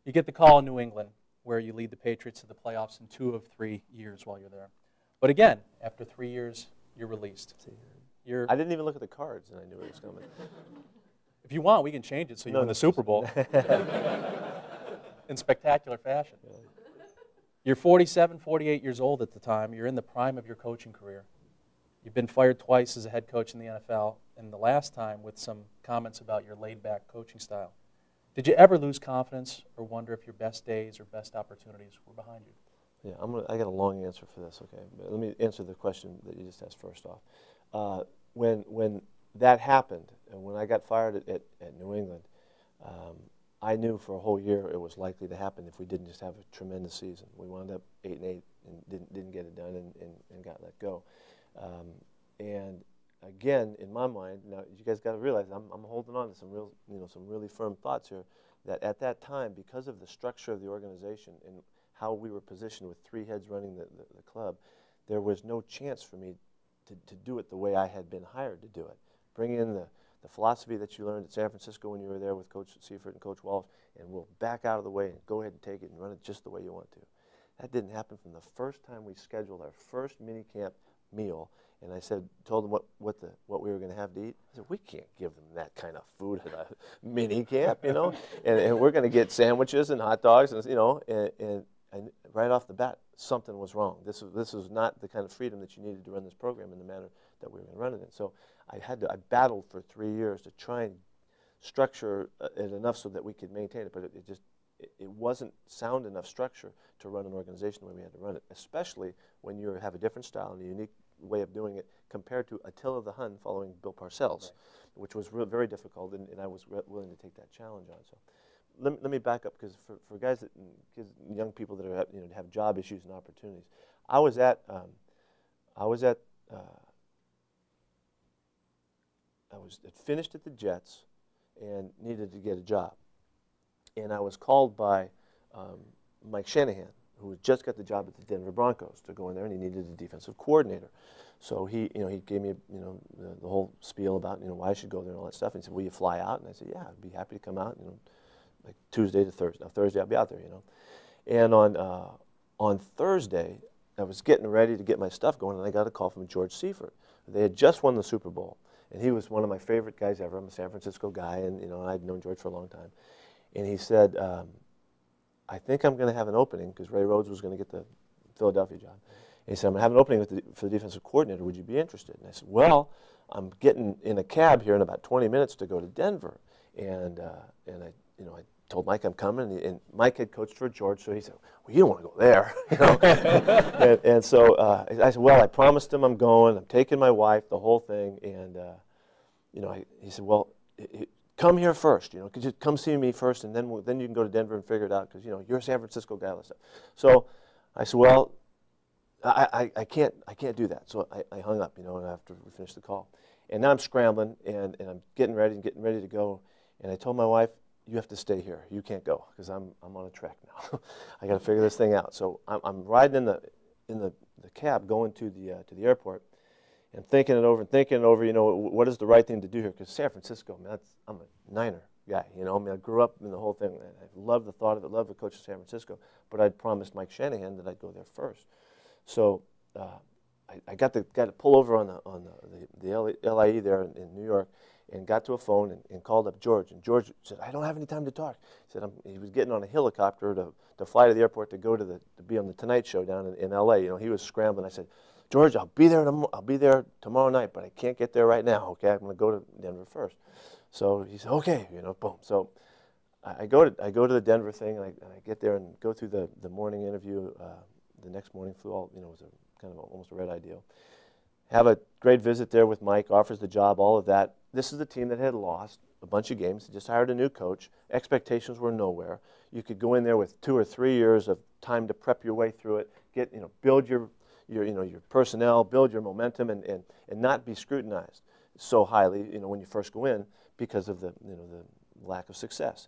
You get the call in New England where you lead the Patriots to the playoffs in 2 of 3 years while you're there. But again, after 3 years, you're released. I didn't even look at the cards, and I knew it was coming. If you want, we can change it so you win the Super Bowl in spectacular fashion. Yeah. You're 47, 48 years old at the time. You're in the prime of your coaching career. You've been fired twice as a head coach in the NFL, and the last time with some comments about your laid-back coaching style. Did you ever lose confidence or wonder if your best days or best opportunities were behind you? Yeah, I got a long answer for this, okay? But let me answer the question that you just asked first off. When that happened, and when I got fired at New England, I knew for a whole year it was likely to happen if we didn't just have a tremendous season. We wound up 8-8 and didn't get it done and got let go. And again, in my mind, now you guys got to realize I'm holding on to some really firm thoughts here. That at that time, because of the structure of the organization and how we were positioned with 3 heads running the club, there was no chance for me to do it the way I had been hired to do it. Bring in the philosophy that you learned at San Francisco when you were there with Coach Seifert and Coach Walsh, and we'll back out of the way and go ahead and take it and run it just the way you want to. That didn't happen from the first time we scheduled our first mini camp meal, and I told them what we were going to have to eat. I said, we can't give them that kind of food at a mini camp, you know, and we're going to get sandwiches and hot dogs, and and right off the bat, something was wrong. This was not the kind of freedom that you needed to run this program in the manner that we were going to run it in. So I battled for 3 years to try and structure it enough so that we could maintain it, but it wasn't sound enough structure to run an organization the way we had to run it, especially when you have a different style and a unique way of doing it compared to Attila the Hun following Bill Parcells, right, which was very difficult, and I was willing to take that challenge on. So let me back up, because for guys young people that are have job issues and opportunities, I was finished at the Jets and needed to get a job, and I was called by Mike Shanahan, who had just got the job at the Denver Broncos, to go in there, and he needed a defensive coordinator. So he gave me the whole spiel about why I should go there and all that stuff. And he said, "Will you fly out?" And I said, "Yeah, I'd be happy to come out. Like Tuesday to Thursday. Now Thursday I'll be out there, And on Thursday, I was getting ready to get my stuff going, and I got a call from George Seifert. They had just won the Super Bowl, and he was one of my favorite guys ever. I'm a San Francisco guy, and I'd known George for a long time. And he said, I think I'm going to have an opening, because Ray Rhodes was going to get the Philadelphia job. And he said, I'm going to have an opening for the defensive coordinator. Would you be interested? And I said, well, I'm getting in a cab here in about 20 minutes to go to Denver. And I told Mike I'm coming, and Mike had coached for George, so he said, well, you don't want to go there. and so I said, well, I promised him I'm going. I'm taking my wife, the whole thing. And he said, well, come here first, just come see me first, and then you can go to Denver and figure it out, because you're a San Francisco guy, all that stuff. So I said, well, I can't do that. So I hung up, after we finished the call, and now I'm scrambling, and I'm getting ready to go, and I told my wife, you have to stay here. You can't go, because I'm on a trek now. I got to figure this thing out. So I'm riding in the cab going to the airport, and thinking it over, what is the right thing to do here? Because San Francisco, man, I'm a Niner guy, I grew up in the whole thing. I love the thought of it, love the coach of San Francisco, but I'd promised Mike Shanahan that I'd go there first. So I got to pull over on the LIE there in New York, and got to a phone and called up George. And George said, I don't have any time to talk. He said, he was getting on a helicopter to fly to the airport to go to be on the Tonight Show down in L.A. He was scrambling. I said, George, I'll be there tomorrow night, but I can't get there right now. Okay, I'm going to go to Denver first. So he said, okay, boom. So I go to the Denver thing, and I get there and go through the morning interview. The next morning, flew all, it was a kind of almost a red-eye deal. Have a great visit there with Mike, offers the job, all of that. This is the team that had lost a bunch of games, just hired a new coach. Expectations were nowhere. You could go in there with 2 or 3 years of time to prep your way through it, build your personnel, build your momentum, and not be scrutinized so highly, when you first go in, because of the lack of success.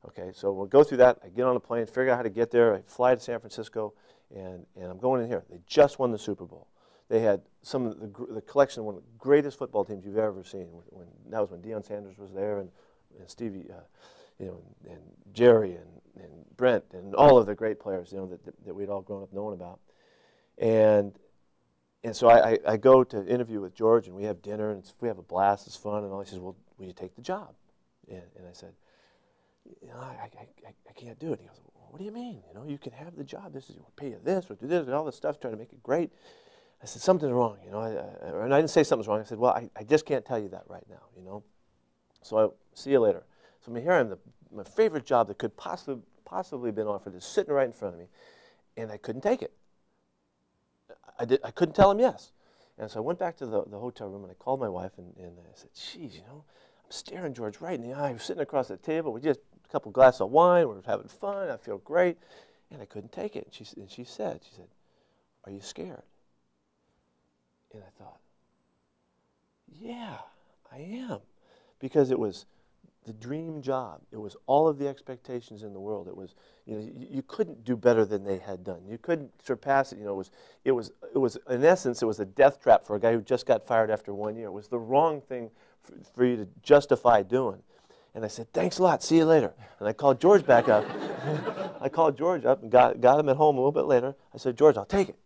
Okay, so we'll go through that. I get on a plane, figure out how to get there. I fly to San Francisco, and I'm going in here. They just won the Super Bowl. They had some of the collection of one of the greatest football teams you've ever seen. That was when Deion Sanders was there, and Stevie, and Jerry, and Brent, and all of the great players, that we'd all grown up knowing about. And so I go to interview with George, and we have dinner, and we have a blast, it's fun, and all. He says, well, will you take the job? And I said, I can't do it. He goes, well, what do you mean? You can have the job. We'll pay you this, we'll do this, and all this stuff, trying to make it great. I said, something's wrong, and I didn't say something's wrong. I said, well, I just can't tell you that right now, So I see you later. So here I am, my favorite job that could possibly been offered is sitting right in front of me, and I couldn't take it. I couldn't tell him yes. And so I went back to the hotel room, and I called my wife, and I said, geez, I'm staring George right in the eye. We're sitting across the table. We just a couple glasses of wine. We're having fun. I feel great. And I couldn't take it. And she said, are you scared? And I thought, yeah, I am. Because it was the dream job. It was all of the expectations in the world. It was, you couldn't do better than they had done. You couldn't surpass it. It was in essence, it was a death trap for a guy who just got fired after 1 year. It was the wrong thing for you to justify doing. And I said, thanks a lot. See you later. And I called George back up. I called George up and got him at home a little bit later. I said, George, I'll take it.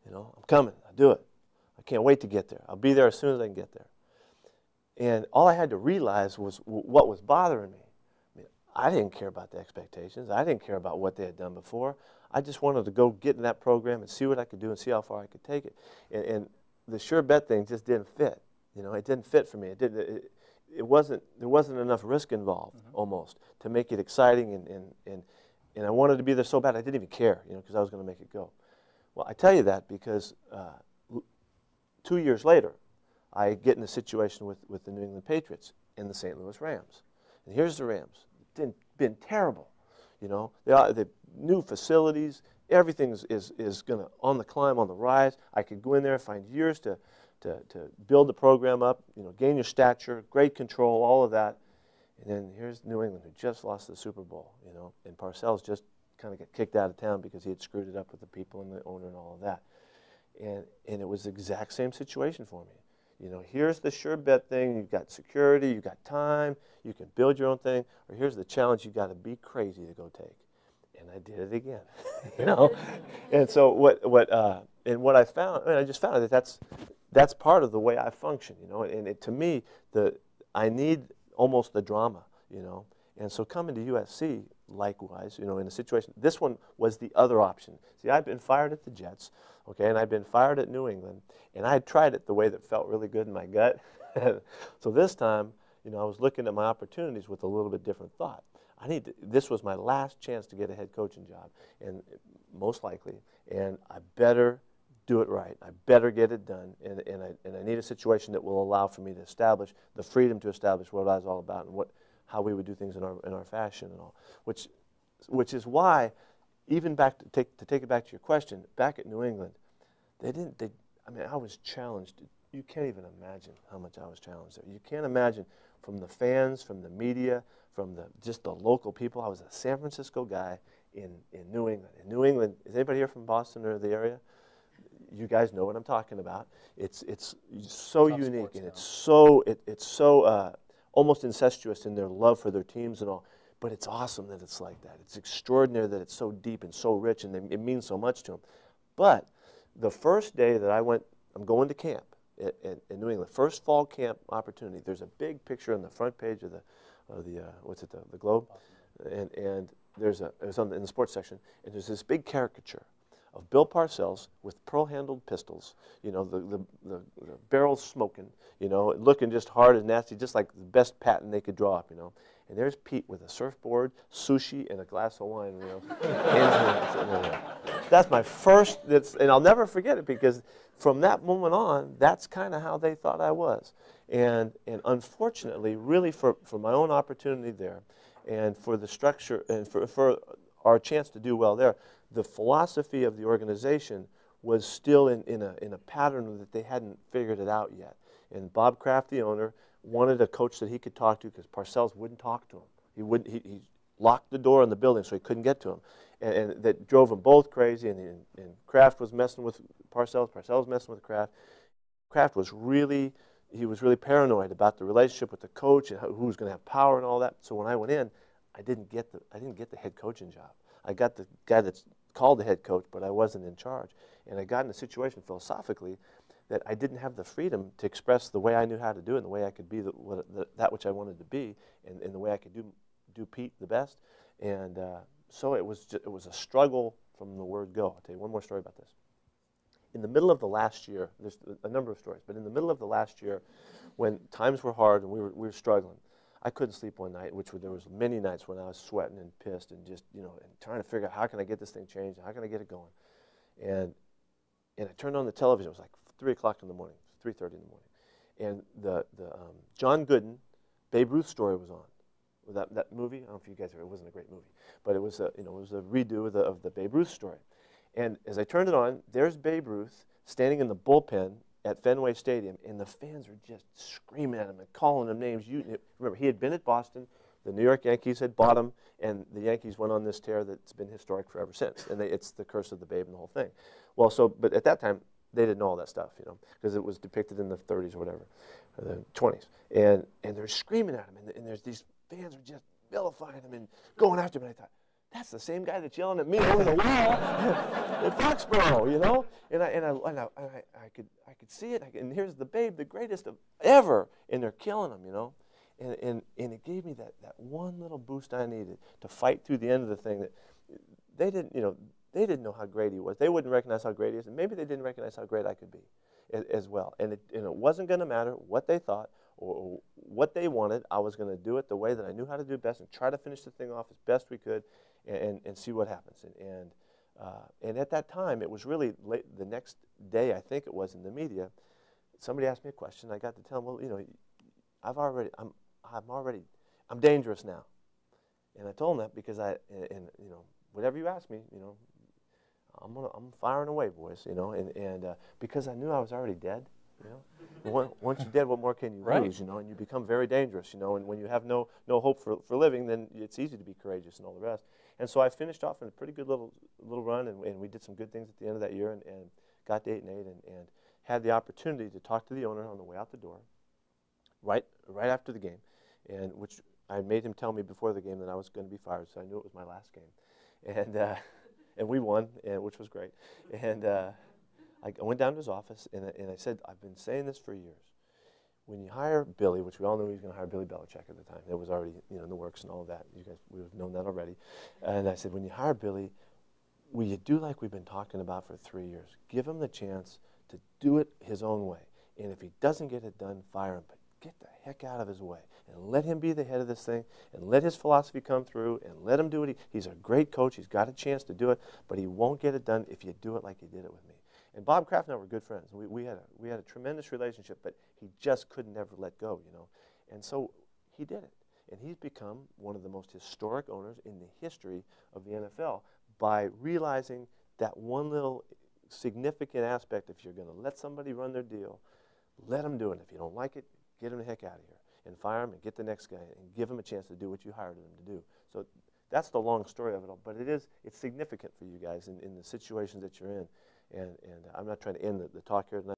I'm coming. I'll do it. I can't wait to get there. I'll be there as soon as I can get there. And all I had to realize was what was bothering me. I didn't care about the expectations. I didn't care about what they had done before. I just wanted to go get in that program and see what I could do and see how far I could take it. And the sure bet thing just didn't fit. It didn't fit for me. There wasn't enough risk involved almost to make it exciting, and I wanted to be there so bad I didn't even care, because I was going to make it go. Well, I tell you that because 2 years later, I get in a situation with the New England Patriots and the St. Louis Rams. And here's the Rams. It's been terrible. The new facilities, everything is going to on the climb, on the rise. I could go in there and find years to build the program up, gain your stature, great control, all of that. And then here's New England, who just lost the Super Bowl, and Parcells just kind of got kicked out of town because he had screwed it up with the people and the owner and all of that. And it was the exact same situation for me. Here's the sure bet thing. You've got security, you've got time, you can build your own thing. Or here's the challenge you've got to be crazy to go take. And I did it again, And so what I found, I just found that that's part of the way I function, And to me, I need almost the drama, And so coming to USC, likewise, in a situation, this one was the other option. See, I'd been fired at the Jets, okay, and I'd been fired at New England, and I had tried it the way that felt really good in my gut. So this time, I was looking at my opportunities with a little bit different thought. This was my last chance to get a head coaching job, and most likely, and I better do it right. I better get it done, and I need a situation that will allow for me to establish the freedom to establish what I was all about and how we would do things in our fashion and all, which is why, even back to take it back to your question, back at New England, I was challenged. You can't even imagine how much I was challenged there. You can't imagine, from the fans, from the media, from just the local people. I was a San Francisco guy in New England. In New England, is anybody here from Boston or the area? You guys know what I'm talking about. It's so Tough unique, sports and town. it's so almost incestuous in their love for their teams and all. But it's awesome that it's like that. It's extraordinary that it's so deep and so rich, and it means so much to them. But the first day that I'm going to camp in New England, first fall camp opportunity. There's a big picture on the front page of the Globe, and it was in the sports section, and there's this big caricature of Bill Parcells with pearl-handled pistols, the barrels smoking, looking just hard and nasty, just like the best patent they could draw up, And there's Pete with a surfboard, sushi, and a glass of wine, That's my first, and I'll never forget it, because from that moment on, that's kind of how they thought I was. And unfortunately, really for my own opportunity there, and for the structure, and for our chance to do well there, the philosophy of the organization was still in a pattern that they hadn't figured it out yet. And Bob Kraft, the owner, wanted a coach that he could talk to, because Parcells wouldn't talk to him. He locked the door in the building so he couldn't get to him. And that drove them both crazy, and Kraft was messing with Parcells, Parcells was messing with Kraft. Kraft was really paranoid about the relationship with the coach and who was going to have power and all that. So when I went in, I didn't get the head coaching job. I got the guy that's called the head coach, but I wasn't in charge. And I got in a situation philosophically that I didn't have the freedom to express the way I knew how to do it, and the way I could be that which I wanted to be, and the way I could do Pete the best. And so it was a struggle from the word go. I'll tell you one more story about this. In the middle of the last year, there's a number of stories, but in the middle of the last year, when times were hard and we were struggling, I couldn't sleep one night, there was many nights when I was sweating and pissed and just, and trying to figure out how can I get this thing changed, how can I get it going. And I turned on the television. It was like 3 o'clock in the morning, 3:30 in the morning. And the John Gooden, Babe Ruth story was on. That movie, I don't know if you guys, it wasn't a great movie, but it was a redo of the Babe Ruth story. And as I turned it on, there's Babe Ruth standing in the bullpen at Fenway Stadium, and the fans were just screaming at him and calling him names. Remember, he had been at Boston, the New York Yankees had bought him, and the Yankees went on this tear that's been historic forever since. And it's the curse of the Babe and the whole thing. Well, but at that time, they didn't know all that stuff, because it was depicted in the 30s or whatever, or the 20s. And they're screaming at him, and there's these fans are just vilifying him and going after him. And I thought, that's the same guy that's yelling at me over the wall at Foxborough, And I could see it. And here's the Babe, the greatest of ever, and they're killing him, And it gave me that one little boost I needed to fight through the end of the thing. That they didn't know how great he was. They wouldn't recognize how great he is, and maybe they didn't recognize how great I could be as well. And it wasn't going to matter what they thought or what they wanted. I was going to do it the way that I knew how to do best and try to finish the thing off as best we could. And see what happens. And at that time, it was really late, the next day, I think it was, in the media, somebody asked me a question. I got to tell them, well, I'm dangerous now. And I told them that because whatever you ask me, I'm firing away, boys, and because I knew I was already dead. Once you're dead, what more can you lose? And you become very dangerous. And when you have no hope for living, then it's easy to be courageous and all the rest. And so I finished off in a pretty good little run, and we did some good things at the end of that year, and got to 8-8, and had the opportunity to talk to the owner on the way out the door, right after the game, and which I made him tell me before the game that I was going to be fired, so I knew it was my last game, and we won, which was great, and I went down to his office, and I said, I've been saying this for years. When you hire Billy, which we all knew he was going to hire Billy Belichick at the time, it was already in the works and all of that. You guys, we have known that already. And I said, when you hire Billy, will you do like we've been talking about for 3 years? Give him the chance to do it his own way. And if he doesn't get it done, fire him. But get the heck out of his way and let him be the head of this thing, and let his philosophy come through, and let him do it. He's a great coach. He's got a chance to do it, but he won't get it done if you do it like he did it with me. And Bob Kraft and I were good friends. We had a tremendous relationship, but he just could never let go, And so he did it. And he's become one of the most historic owners in the history of the NFL by realizing that one little significant aspect. If you're going to let somebody run their deal, let them do it. If you don't like it, get them the heck out of here and fire them and get the next guy and give them a chance to do what you hired them to do. So that's the long story of it all. But it's significant for you guys in the situations that you're in. And I'm not trying to end the talk here tonight.